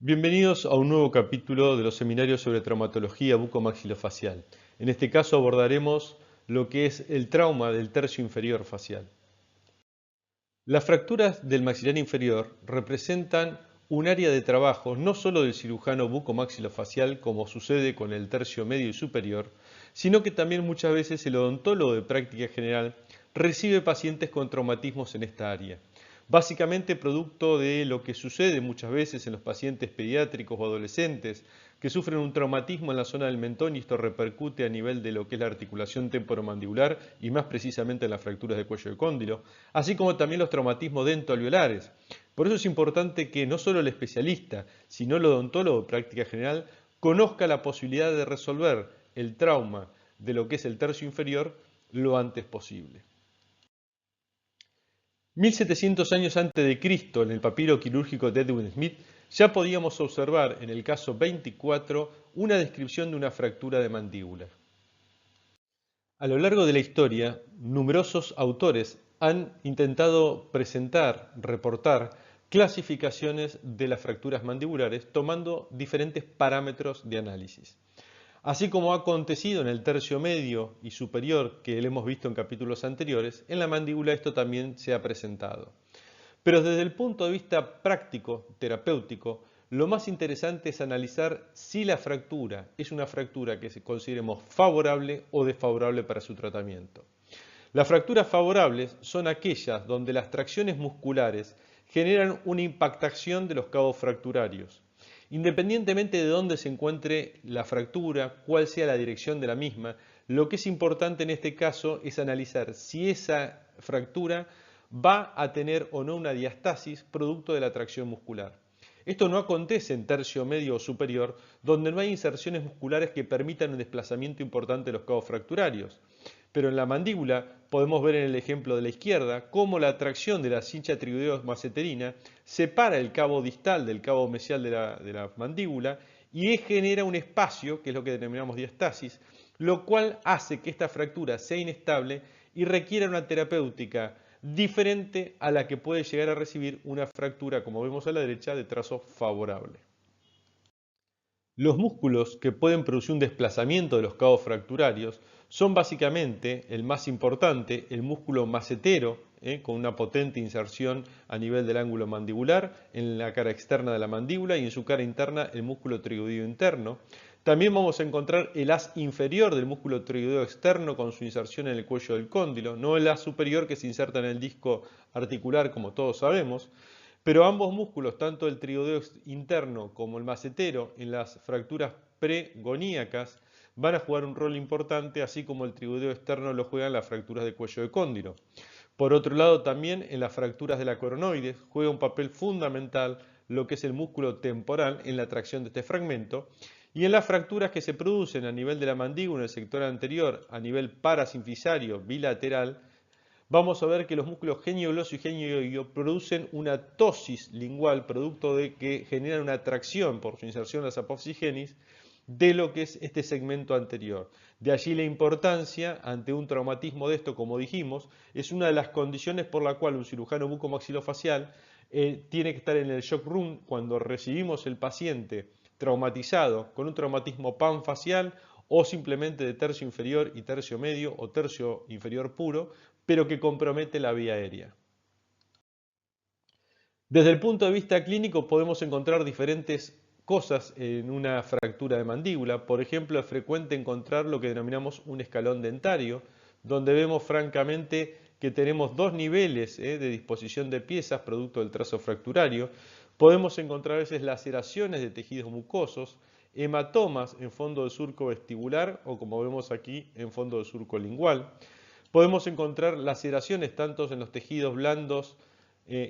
Bienvenidos a un nuevo capítulo de los seminarios sobre traumatología bucomaxilofacial. En este caso abordaremos lo que es el trauma del tercio inferior facial. Las fracturas del maxilar inferior representan un área de trabajo no solo del cirujano bucomaxilofacial como sucede con el tercio medio y superior, sino que también muchas veces el odontólogo de práctica general recibe pacientes con traumatismos en esta área. Básicamente producto de lo que sucede muchas veces en los pacientes pediátricos o adolescentes que sufren un traumatismo en la zona del mentón y esto repercute a nivel de lo que es la articulación temporomandibular y más precisamente en las fracturas de cuello de cóndilo, así como también los traumatismos dentoalveolares. Por eso es importante que no solo el especialista, sino el odontólogo de práctica general conozca la posibilidad de resolver el trauma de lo que es el tercio inferior lo antes posible. 1700 años antes de Cristo, en el papiro quirúrgico de Edwin Smith, ya podíamos observar en el caso 24 una descripción de una fractura de mandíbula. A lo largo de la historia, numerosos autores han intentado presentar, reportar clasificaciones de las fracturas mandibulares tomando diferentes parámetros de análisis. Así como ha acontecido en el tercio medio y superior que hemos visto en capítulos anteriores, en la mandíbula esto también se ha presentado. Pero desde el punto de vista práctico, terapéutico, lo más interesante es analizar si la fractura es una fractura que consideremos favorable o desfavorable para su tratamiento. Las fracturas favorables son aquellas donde las tracciones musculares generan una impactación de los cabos fracturarios. Independientemente de dónde se encuentre la fractura, cuál sea la dirección de la misma, lo que es importante en este caso es analizar si esa fractura va a tener o no una diastasis producto de la tracción muscular. Esto no acontece en tercio medio o superior, donde no hay inserciones musculares que permitan un desplazamiento importante de los cabos fracturarios. Pero en la mandíbula podemos ver en el ejemplo de la izquierda cómo la tracción de la cincha trigoides-maceterina separa el cabo distal del cabo mesial de la mandíbula y genera un espacio, que es lo que denominamos diastasis, lo cual hace que esta fractura sea inestable y requiera una terapéutica diferente a la que puede llegar a recibir una fractura, como vemos a la derecha, de trazo favorable. Los músculos que pueden producir un desplazamiento de los cabos fracturarios son básicamente, el más importante, el músculo macetero, con una potente inserción a nivel del ángulo mandibular, en la cara externa de la mandíbula y en su cara interna el músculo trigoideo interno. También vamos a encontrar el haz inferior del músculo trigoideo externo con su inserción en el cuello del cóndilo, no el haz superior que se inserta en el disco articular como todos sabemos. Pero ambos músculos, tanto el trigoideo interno como el macetero, en las fracturas pregoníacas, van a jugar un rol importante, así como el trigoideo externo lo juega en las fracturas de cuello de cóndilo. Por otro lado, también en las fracturas de la coronoides juega un papel fundamental lo que es el músculo temporal en la tracción de este fragmento, y en las fracturas que se producen a nivel de la mandíbula en el sector anterior, a nivel parasinfisario bilateral, vamos a ver que los músculos genio-gloso y genio-ioio producen una ptosis lingual, producto de que generan una tracción por su inserción en las apófisis de lo que es este segmento anterior. De allí la importancia, ante un traumatismo de esto, como dijimos, es una de las condiciones por la cual un cirujano bucomaxilofacial tiene que estar en el shock room cuando recibimos el paciente traumatizado con un traumatismo panfacial o simplemente de tercio inferior y tercio medio o tercio inferior puro, pero que compromete la vía aérea. Desde el punto de vista clínico podemos encontrar diferentes cosas en una fractura de mandíbula. Por ejemplo, es frecuente encontrar lo que denominamos un escalón dentario, donde vemos francamente que tenemos dos niveles de disposición de piezas producto del trazo fracturario. Podemos encontrar a veces laceraciones de tejidos mucosos, hematomas en fondo del surco vestibular o como vemos aquí en fondo del surco lingual. Podemos encontrar laceraciones tanto en los tejidos blandos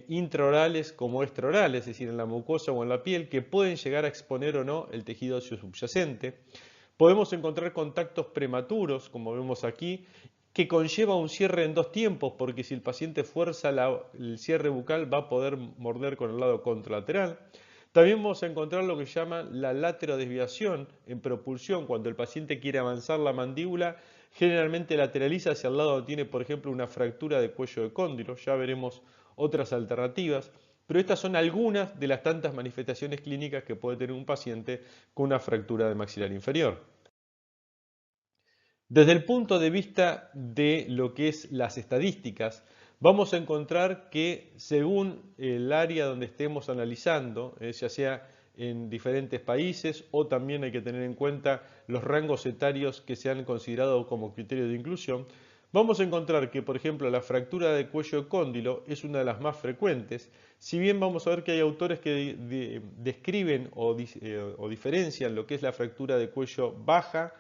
intraorales como extraorales, es decir, en la mucosa o en la piel, que pueden llegar a exponer o no el tejido óseo subyacente. Podemos encontrar contactos prematuros, como vemos aquí, que conlleva un cierre en dos tiempos, porque si el paciente fuerza el cierre bucal va a poder morder con el lado contralateral. También vamos a encontrar lo que se llama la laterodesviación en propulsión, cuando el paciente quiere avanzar la mandíbula, generalmente lateraliza hacia el lado donde tiene, por ejemplo, una fractura de cuello de cóndilo. Ya veremos otras alternativas. Pero estas son algunas de las tantas manifestaciones clínicas que puede tener un paciente con una fractura de maxilar inferior. Desde el punto de vista de lo que es las estadísticas, vamos a encontrar que según el área donde estemos analizando, ya sea en diferentes países o también hay que tener en cuenta los rangos etarios que se han considerado como criterio de inclusión, vamos a encontrar que, por ejemplo, la fractura de cuello de cóndilo es una de las más frecuentes, si bien vamos a ver que hay autores que describen o diferencian lo que es la fractura de cuello baja,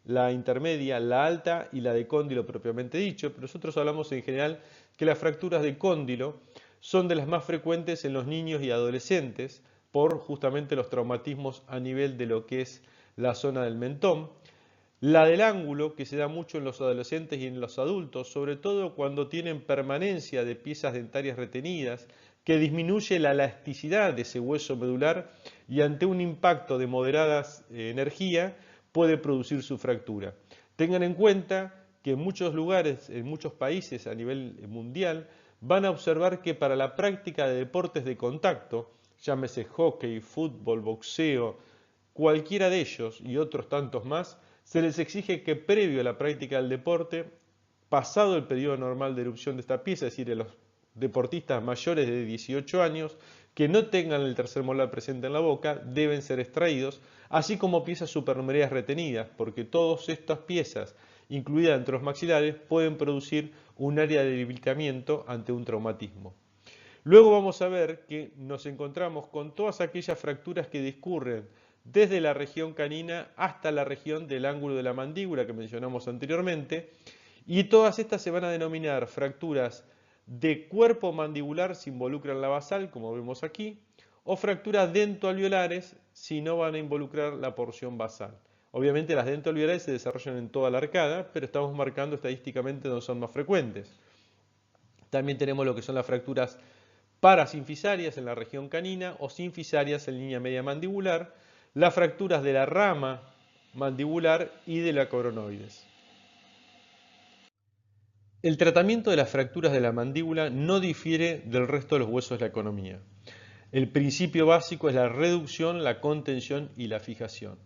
la intermedia, la alta y la de cóndilo propiamente dicho, pero nosotros hablamos en general que las fracturas de cóndilo son de las más frecuentes en los niños y adolescentes por justamente los traumatismos a nivel de lo que es la zona del mentón. La del ángulo, que se da mucho en los adolescentes y en los adultos, sobre todo cuando tienen permanencia de piezas dentarias retenidas, que disminuye la elasticidad de ese hueso medular y ante un impacto de moderada energía puede producir su fractura. Tengan en cuenta que en muchos lugares, en muchos países a nivel mundial, van a observar que para la práctica de deportes de contacto, llámese hockey, fútbol, boxeo, cualquiera de ellos y otros tantos más, se les exige que previo a la práctica del deporte, pasado el periodo normal de erupción de esta pieza, es decir, los deportistas mayores de 18 años que no tengan el tercer molar presente en la boca deben ser extraídos, así como piezas supernumerarias retenidas, porque todas estas piezas, incluidas entre los maxilares, pueden producir un área de debilitamiento ante un traumatismo. Luego vamos a ver que nos encontramos con todas aquellas fracturas que discurren desde la región canina hasta la región del ángulo de la mandíbula que mencionamos anteriormente, y todas estas se van a denominar fracturas de cuerpo mandibular si involucran la basal, como vemos aquí, o fracturas dentoalveolares si no van a involucrar la porción basal. Obviamente las dentoalveolares se desarrollan en toda la arcada, pero estamos marcando estadísticamente donde son más frecuentes. También tenemos lo que son las fracturas parasinfisarias en la región canina o sinfisarias en línea media mandibular, las fracturas de la rama mandibular y de la coronoides. El tratamiento de las fracturas de la mandíbula no difiere del resto de los huesos de la economía. El principio básico es la reducción, la contención y la fijación.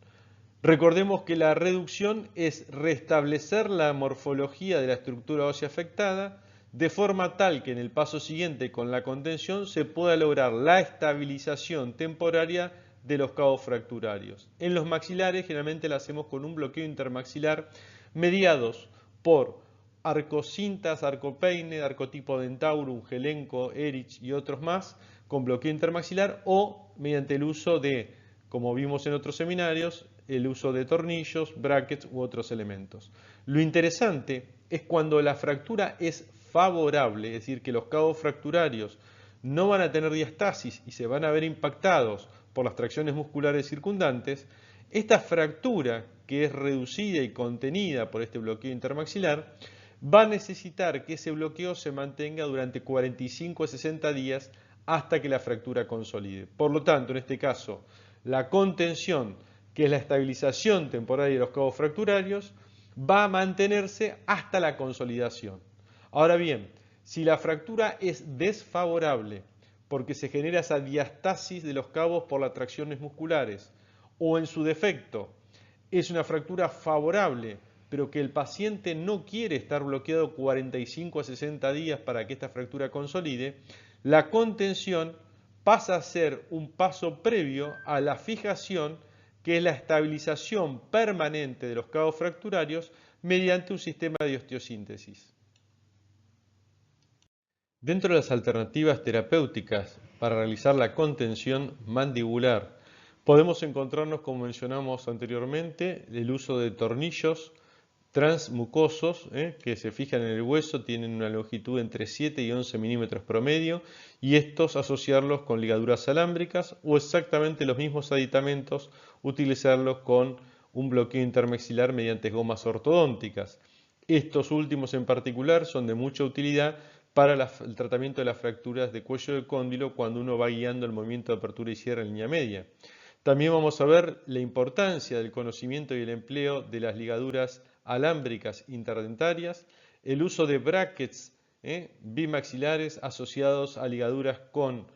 Recordemos que la reducción es restablecer la morfología de la estructura ósea afectada de forma tal que en el paso siguiente con la contención se pueda lograr la estabilización temporaria de los cabos fracturarios. En los maxilares generalmente la hacemos con un bloqueo intermaxilar mediados por arcocintas, arcopeine, arcotipo dentaurum, gelenco, Erich y otros más con bloqueo intermaxilar o mediante el uso de, como vimos en otros seminarios, el uso de tornillos, brackets u otros elementos. Lo interesante es cuando la fractura es favorable, es decir, que los cabos fracturarios no van a tener diastasis y se van a ver impactados por las tracciones musculares circundantes, esta fractura, que es reducida y contenida por este bloqueo intermaxilar, va a necesitar que ese bloqueo se mantenga durante 45 a 60 días hasta que la fractura consolide. Por lo tanto, en este caso, la contención, que es la estabilización temporal de los cabos fracturarios, va a mantenerse hasta la consolidación. Ahora bien, si la fractura es desfavorable porque se genera esa diastasis de los cabos por las tracciones musculares, o en su defecto es una fractura favorable pero que el paciente no quiere estar bloqueado 45 a 60 días para que esta fractura consolide, la contención pasa a ser un paso previo a la fijación, que es la estabilización permanente de los cabos fracturarios mediante un sistema de osteosíntesis. Dentro de las alternativas terapéuticas para realizar la contención mandibular, podemos encontrarnos, como mencionamos anteriormente, el uso de tornillos transmucosos que se fijan en el hueso, tienen una longitud entre 7 y 11 milímetros promedio, y estos asociarlos con ligaduras alámbricas o exactamente los mismos aditamentos, utilizarlos con un bloqueo intermaxilar mediante gomas ortodónticas. Estos últimos en particular son de mucha utilidad para el tratamiento de las fracturas de cuello de cóndilo cuando uno va guiando el movimiento de apertura y cierre en línea media. También vamos a ver la importancia del conocimiento y el empleo de las ligaduras alámbricas interdentarias, el uso de brackets bimaxilares asociados a ligaduras con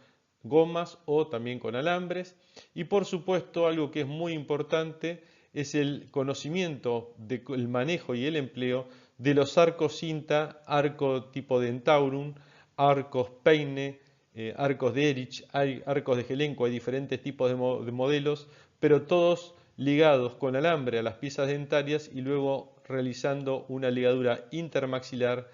gomas o también con alambres. Y por supuesto, algo que es muy importante es el conocimiento del manejo y el empleo de los arcos cinta, arco tipo Dentaurum, arcos Peine, arcos de Erich, hay arcos de Gelenco, hay diferentes tipos de modelos, pero todos ligados con alambre a las piezas dentarias y luego realizando una ligadura intermaxilar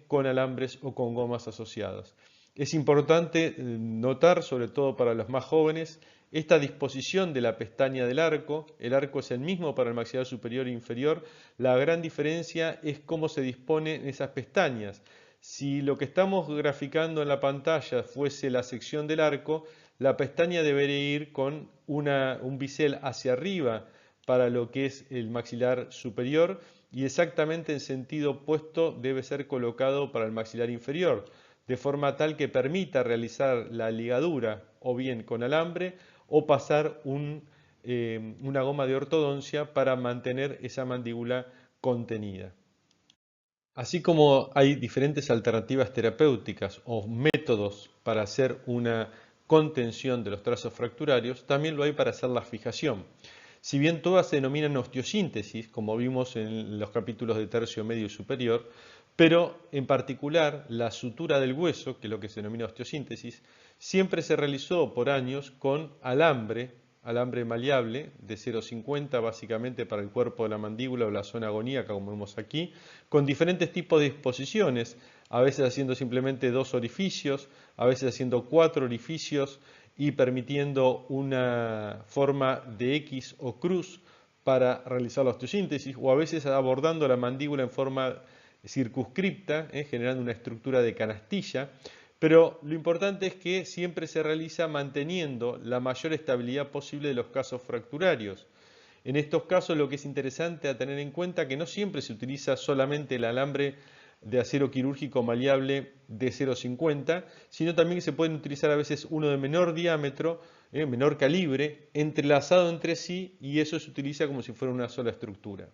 con alambres o con gomas asociadas. Es importante notar, sobre todo para los más jóvenes, esta disposición de la pestaña del arco. El arco es el mismo para el maxilar superior e inferior. La gran diferencia es cómo se disponen esas pestañas. Si lo que estamos graficando en la pantalla fuese la sección del arco, la pestaña debería ir con un bisel hacia arriba para lo que es el maxilar superior y exactamente en sentido opuesto debe ser colocado para el maxilar inferior, de forma tal que permita realizar la ligadura o bien con alambre o pasar una goma de ortodoncia para mantener esa mandíbula contenida. Así como hay diferentes alternativas terapéuticas o métodos para hacer una contención de los trazos fracturarios, también lo hay para hacer la fijación. Si bien todas se denominan osteosíntesis, como vimos en los capítulos de tercio medio y superior, pero en particular la sutura del hueso, que es lo que se denomina osteosíntesis, siempre se realizó por años con alambre maleable de 0,50 básicamente para el cuerpo de la mandíbula o la zona agoníaca, como vemos aquí, con diferentes tipos de disposiciones, a veces haciendo simplemente 2 orificios, a veces haciendo 4 orificios y permitiendo una forma de X o cruz para realizar la osteosíntesis, o a veces abordando la mandíbula en forma circunscripta, generando una estructura de canastilla. Pero lo importante es que siempre se realiza manteniendo la mayor estabilidad posible de los casos fracturarios. En estos casos lo que es interesante a tener en cuenta es que no siempre se utiliza solamente el alambre de acero quirúrgico maleable de 0,50, sino también que se pueden utilizar a veces uno de menor diámetro, menor calibre, entrelazado entre sí, y eso se utiliza como si fuera una sola estructura.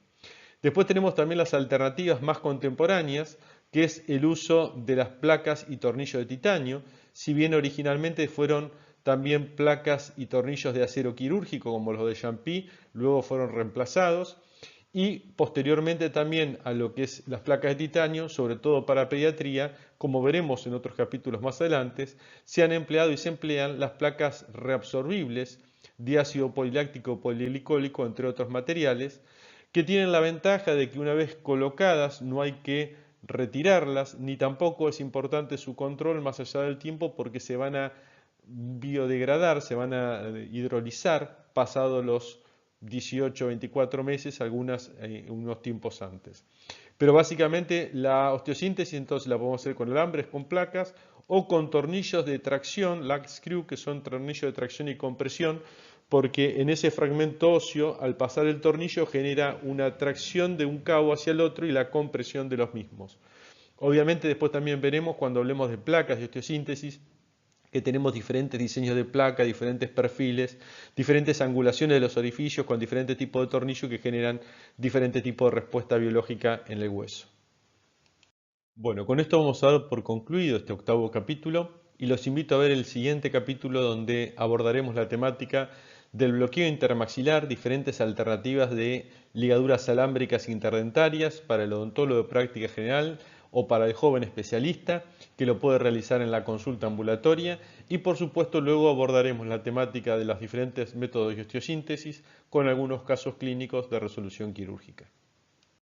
Después tenemos también las alternativas más contemporáneas, que es el uso de las placas y tornillos de titanio, si bien originalmente fueron también placas y tornillos de acero quirúrgico como los de Champy, luego fueron reemplazados, y posteriormente también a lo que es las placas de titanio, sobre todo para pediatría, como veremos en otros capítulos más adelante, se han empleado y se emplean las placas reabsorbibles de ácido poliláctico polielicólico, entre otros materiales, que tienen la ventaja de que una vez colocadas no hay que retirarlas, ni tampoco es importante su control más allá del tiempo porque se van a biodegradar, se van a hidrolizar pasados los 18 o 24 meses, unos tiempos antes. Pero básicamente la osteosíntesis entonces la podemos hacer con alambres, con placas o con tornillos de tracción, lag screw, que son tornillos de tracción y compresión, porque en ese fragmento óseo, al pasar el tornillo, genera una tracción de un cabo hacia el otro y la compresión de los mismos. Obviamente después también veremos cuando hablemos de placas de osteosíntesis que tenemos diferentes diseños de placa, diferentes perfiles, diferentes angulaciones de los orificios con diferentes tipos de tornillo que generan diferentes tipos de respuesta biológica en el hueso. Bueno, con esto vamos a dar por concluido este octavo capítulo y los invito a ver el siguiente capítulo donde abordaremos la temática del bloqueo intermaxilar, diferentes alternativas de ligaduras alámbricas interdentarias para el odontólogo de práctica general o para el joven especialista que lo puede realizar en la consulta ambulatoria y por supuesto luego abordaremos la temática de los diferentes métodos de osteosíntesis con algunos casos clínicos de resolución quirúrgica.